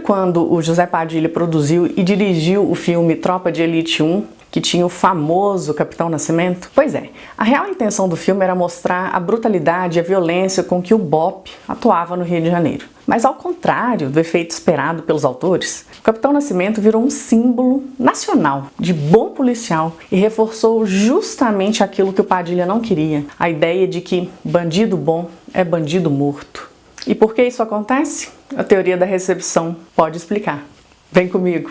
quando o José Padilha produziu e dirigiu o filme Tropa de Elite 1, que tinha o famoso Capitão Nascimento? Pois é, a real intenção do filme era mostrar a brutalidade e a violência com que o BOPE atuava no Rio de Janeiro. Mas ao contrário do efeito esperado pelos autores, o Capitão Nascimento virou um símbolo nacional de bom policial e reforçou justamente aquilo que o Padilha não queria, a ideia de que bandido bom é bandido morto. E por que isso acontece? A teoria da recepção pode explicar. Vem comigo!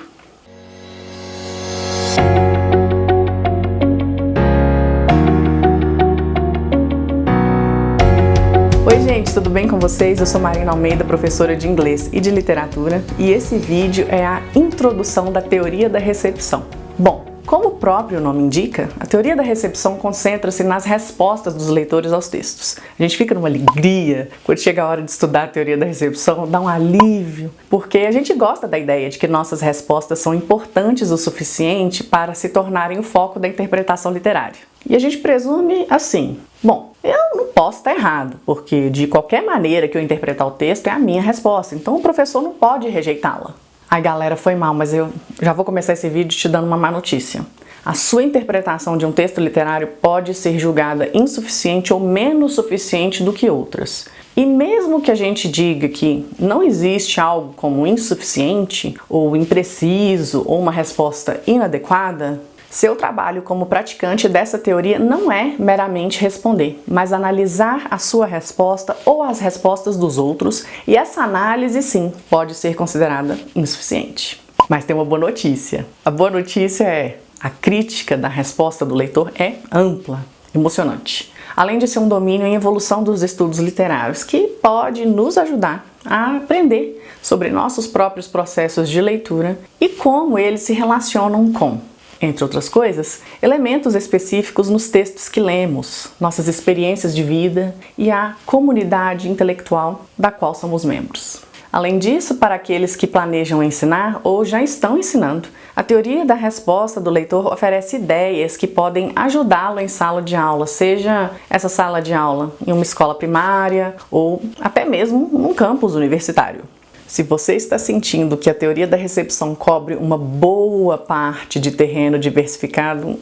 Oi gente, tudo bem com vocês? Eu sou Marina Almeida, professora de inglês e de literatura, e esse vídeo é a introdução da teoria da recepção. Bom, como o próprio nome indica, a teoria da recepção concentra-se nas respostas dos leitores aos textos. A gente fica numa alegria quando chega a hora de estudar a teoria da recepção, dá um alívio, porque a gente gosta da ideia de que nossas respostas são importantes o suficiente para se tornarem o foco da interpretação literária. E a gente presume assim, bom, eu não posso estar errado, porque de qualquer maneira que eu interpretar o texto é a minha resposta, então o professor não pode rejeitá-la. Ai galera, foi mal, mas eu já vou começar esse vídeo te dando uma má notícia. A sua interpretação de um texto literário pode ser julgada insuficiente ou menos suficiente do que outras. E mesmo que a gente diga que não existe algo como insuficiente, ou impreciso, ou uma resposta inadequada, seu trabalho como praticante dessa teoria não é meramente responder, mas analisar a sua resposta ou as respostas dos outros, e essa análise, sim, pode ser considerada insuficiente. Mas tem uma boa notícia. A boa notícia é: a crítica da resposta do leitor é ampla, emocionante, além de ser um domínio em evolução dos estudos literários que pode nos ajudar a aprender sobre nossos próprios processos de leitura e como eles se relacionam com, entre outras coisas, elementos específicos nos textos que lemos, nossas experiências de vida e a comunidade intelectual da qual somos membros. Além disso, para aqueles que planejam ensinar ou já estão ensinando, a teoria da resposta do leitor oferece ideias que podem ajudá-lo em sala de aula, seja essa sala de aula em uma escola primária ou até mesmo num campus universitário. Se você está sentindo que a teoria da recepção cobre uma boa parte de terreno diversificado,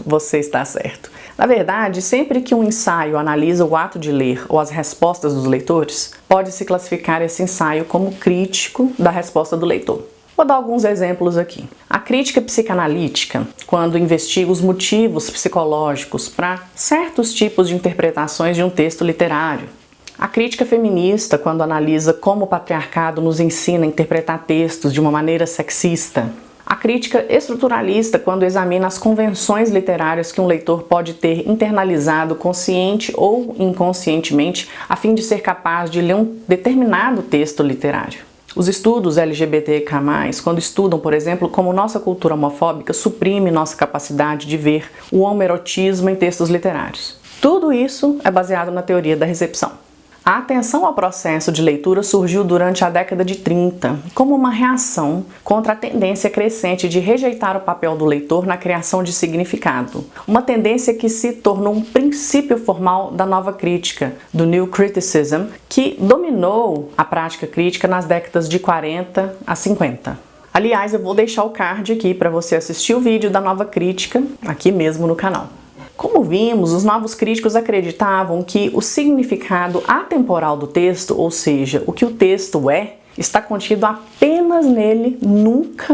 você está certo. Na verdade, sempre que um ensaio analisa o ato de ler ou as respostas dos leitores, pode-se classificar esse ensaio como crítico da resposta do leitor. Vou dar alguns exemplos aqui. A crítica psicanalítica, quando investiga os motivos psicológicos para certos tipos de interpretações de um texto literário. A crítica feminista, quando analisa como o patriarcado nos ensina a interpretar textos de uma maneira sexista. A crítica estruturalista, quando examina as convenções literárias que um leitor pode ter internalizado consciente ou inconscientemente a fim de ser capaz de ler um determinado texto literário. Os estudos LGBTQ+, quando estudam, por exemplo, como nossa cultura homofóbica suprime nossa capacidade de ver o homoerotismo em textos literários. Tudo isso é baseado na teoria da recepção. A atenção ao processo de leitura surgiu durante a década de 30 como uma reação contra a tendência crescente de rejeitar o papel do leitor na criação de significado, uma tendência que se tornou um princípio formal da nova crítica, do New Criticism, que dominou a prática crítica nas décadas de 40 a 50. Aliás, eu vou deixar o card aqui para você assistir o vídeo da nova crítica aqui mesmo no canal. Como vimos, os novos críticos acreditavam que o significado atemporal do texto, ou seja, o que o texto é, está contido apenas nele, nunca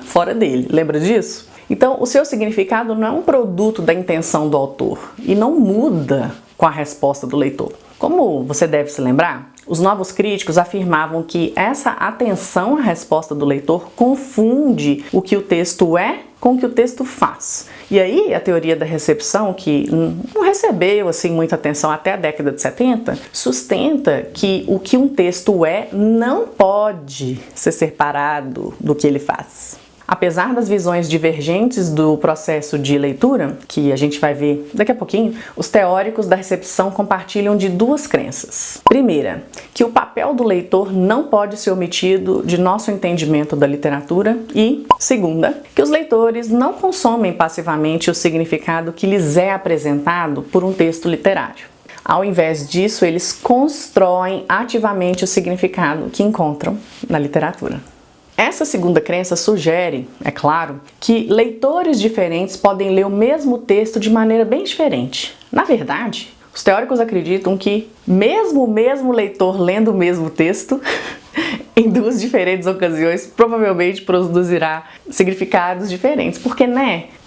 fora dele. Lembra disso? Então, o seu significado não é um produto da intenção do autor e não muda com a resposta do leitor. Como você deve se lembrar, os novos críticos afirmavam que essa atenção à resposta do leitor confunde o que o texto é com o que o texto faz. E aí a teoria da recepção, que não recebeu assim muita atenção até a década de 70, sustenta que o que um texto é não pode ser separado do que ele faz. Apesar das visões divergentes do processo de leitura, que a gente vai ver daqui a pouquinho, os teóricos da recepção compartilham de duas crenças. Primeira, que o papel do leitor não pode ser omitido de nosso entendimento da literatura e, segunda, que os leitores não consomem passivamente o significado que lhes é apresentado por um texto literário. Ao invés disso, eles constroem ativamente o significado que encontram na literatura. Essa segunda crença sugere, é claro, que leitores diferentes podem ler o mesmo texto de maneira bem diferente. Na verdade, os teóricos acreditam que mesmo o mesmo leitor lendo o mesmo texto, em duas diferentes ocasiões, provavelmente produzirá significados diferentes. Porque,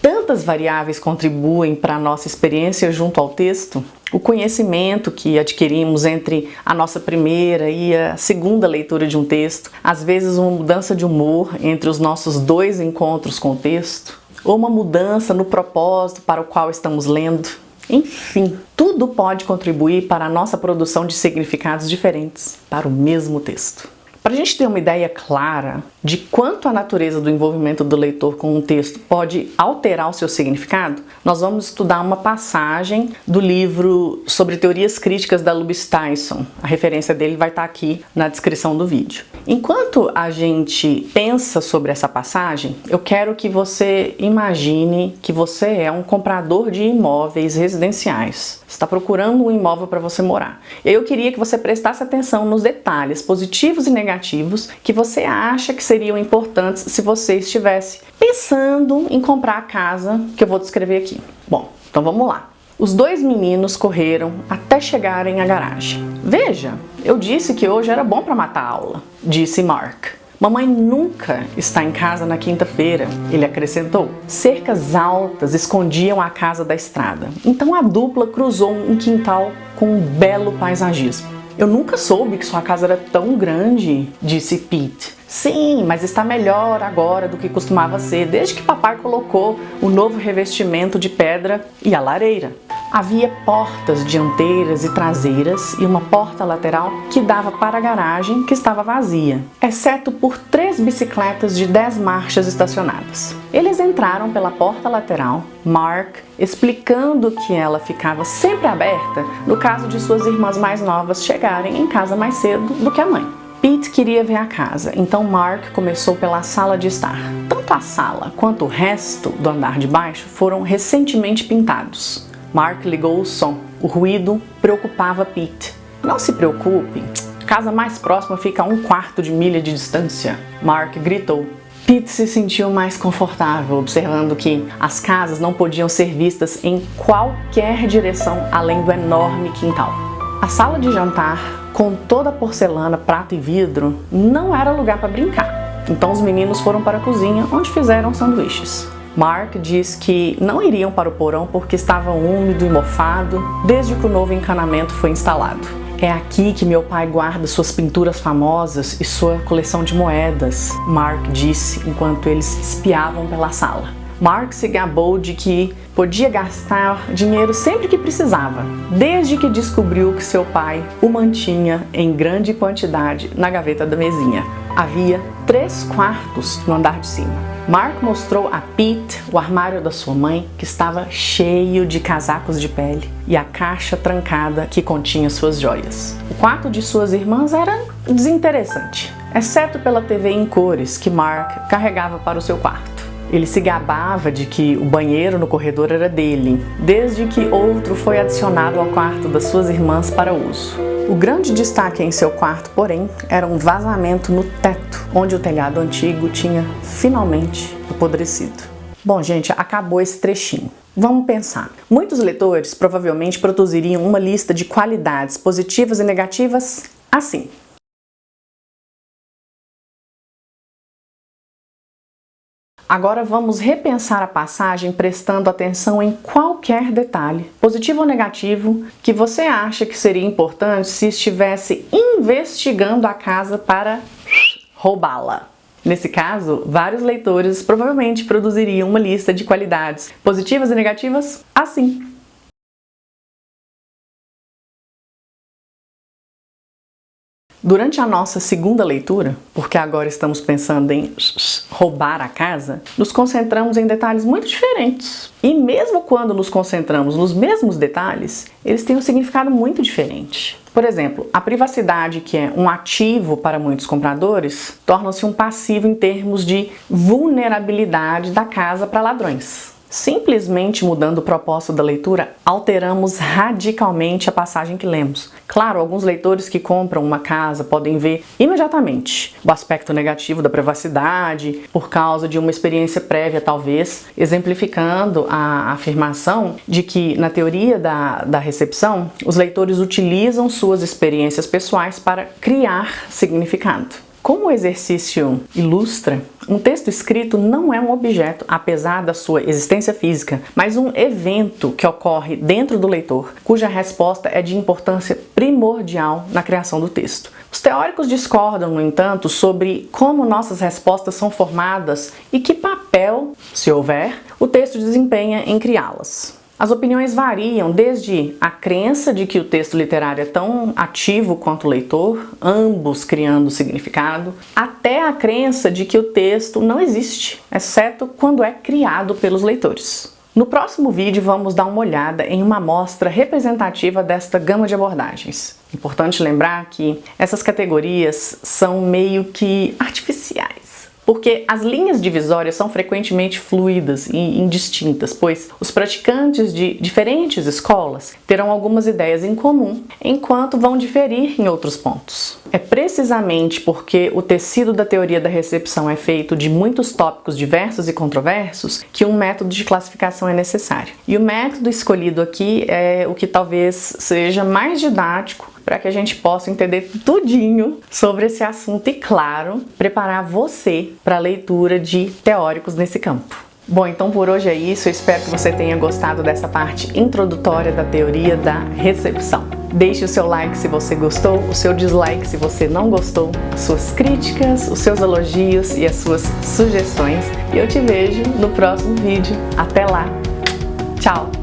tantas variáveis contribuem para a nossa experiência junto ao texto. O conhecimento que adquirimos entre a nossa primeira e a segunda leitura de um texto, às vezes uma mudança de humor entre os nossos dois encontros com o texto, ou uma mudança no propósito para o qual estamos lendo. Enfim, tudo pode contribuir para a nossa produção de significados diferentes para o mesmo texto. Para a gente ter uma ideia clara de quanto a natureza do envolvimento do leitor com um texto pode alterar o seu significado, nós vamos estudar uma passagem do livro sobre teorias críticas da Lubbock Tyson. A referência dele vai estar aqui na descrição do vídeo. Enquanto a gente pensa sobre essa passagem, eu quero que você imagine que você é um comprador de imóveis residenciais. Você está procurando um imóvel para você morar. Eu queria que você prestasse atenção nos detalhes positivos e negativos que você acha que seriam importantes se você estivesse pensando em comprar a casa que eu vou descrever aqui. Bom, então vamos lá. Os dois meninos correram até chegarem à garagem. Veja, eu disse que hoje era bom para matar a aula, disse Mark. Mamãe nunca está em casa na quinta-feira, ele acrescentou. Cercas altas escondiam a casa da estrada, então a dupla cruzou um quintal com um belo paisagismo. Eu nunca soube que sua casa era tão grande, disse Pete. Sim, mas está melhor agora do que costumava ser, desde que papai colocou o novo revestimento de pedra e a lareira. Havia portas dianteiras e traseiras e uma porta lateral que dava para a garagem, que estava vazia, exceto por 3 bicicletas de 10 marchas estacionadas. Eles entraram pela porta lateral, Mark explicando que ela ficava sempre aberta no caso de suas irmãs mais novas chegarem em casa mais cedo do que a mãe. Pete queria ver a casa, então Mark começou pela sala de estar. Tanto a sala quanto o resto do andar de baixo foram recentemente pintados. Mark ligou o som. O ruído preocupava Pete. Não se preocupe, a casa mais próxima fica a 1/4 de milha de distância, Mark gritou. Pete se sentiu mais confortável, observando que as casas não podiam ser vistas em qualquer direção além do enorme quintal. A sala de jantar, com toda a porcelana, prata e vidro, não era lugar para brincar. Então os meninos foram para a cozinha, onde fizeram sanduíches. Mark diz que não iriam para o porão porque estava úmido e mofado desde que o novo encanamento foi instalado. É aqui que meu pai guarda suas pinturas famosas e sua coleção de moedas, Mark disse enquanto eles espiavam pela sala. Mark se gabou de que podia gastar dinheiro sempre que precisava, desde que descobriu que seu pai o mantinha em grande quantidade na gaveta da mesinha. Havia 3 quartos no andar de cima. Mark mostrou a Pete o armário da sua mãe, que estava cheio de casacos de pele, e a caixa trancada que continha suas joias. O quarto de suas irmãs era desinteressante, exceto pela TV em cores que Mark carregava para o seu quarto. Ele se gabava de que o banheiro no corredor era dele, desde que outro foi adicionado ao quarto das suas irmãs para uso. O grande destaque em seu quarto, porém, era um vazamento no teto, onde o telhado antigo tinha finalmente apodrecido. Bom, gente, acabou esse trechinho. Vamos pensar. Muitos leitores provavelmente produziriam uma lista de qualidades positivas e negativas assim. Agora vamos repensar a passagem prestando atenção em qualquer detalhe, positivo ou negativo, que você acha que seria importante se estivesse investigando a casa para roubá-la. Nesse caso, vários leitores provavelmente produziriam uma lista de qualidades positivas e negativas assim. Durante a nossa segunda leitura, porque agora estamos pensando em roubar a casa, nos concentramos em detalhes muito diferentes. E mesmo quando nos concentramos nos mesmos detalhes, eles têm um significado muito diferente. Por exemplo, a privacidade, que é um ativo para muitos compradores, torna-se um passivo em termos de vulnerabilidade da casa para ladrões. Simplesmente mudando o propósito da leitura, alteramos radicalmente a passagem que lemos. Claro, alguns leitores que compram uma casa podem ver imediatamente o aspecto negativo da privacidade, por causa de uma experiência prévia, talvez, exemplificando a afirmação de que, na teoria da recepção, os leitores utilizam suas experiências pessoais para criar significado. Como o exercício ilustra, um texto escrito não é um objeto, apesar da sua existência física, mas um evento que ocorre dentro do leitor, cuja resposta é de importância primordial na criação do texto. Os teóricos discordam, no entanto, sobre como nossas respostas são formadas e que papel, se houver, o texto desempenha em criá-las. As opiniões variam desde a crença de que o texto literário é tão ativo quanto o leitor, ambos criando significado, até a crença de que o texto não existe, exceto quando é criado pelos leitores. No próximo vídeo vamos dar uma olhada em uma amostra representativa desta gama de abordagens. Importante lembrar que essas categorias são meio que artificiais, porque as linhas divisórias são frequentemente fluidas e indistintas, pois os praticantes de diferentes escolas terão algumas ideias em comum, enquanto vão diferir em outros pontos. É precisamente porque o tecido da teoria da recepção é feito de muitos tópicos diversos e controversos que um método de classificação é necessário. E o método escolhido aqui é o que talvez seja mais didático para que a gente possa entender tudinho sobre esse assunto e, claro, preparar você para a leitura de teóricos nesse campo. Bom, então por hoje é isso. Eu espero que você tenha gostado dessa parte introdutória da teoria da recepção. Deixe o seu like se você gostou, o seu dislike se você não gostou, suas críticas, os seus elogios e as suas sugestões. E eu te vejo no próximo vídeo. Até lá! Tchau!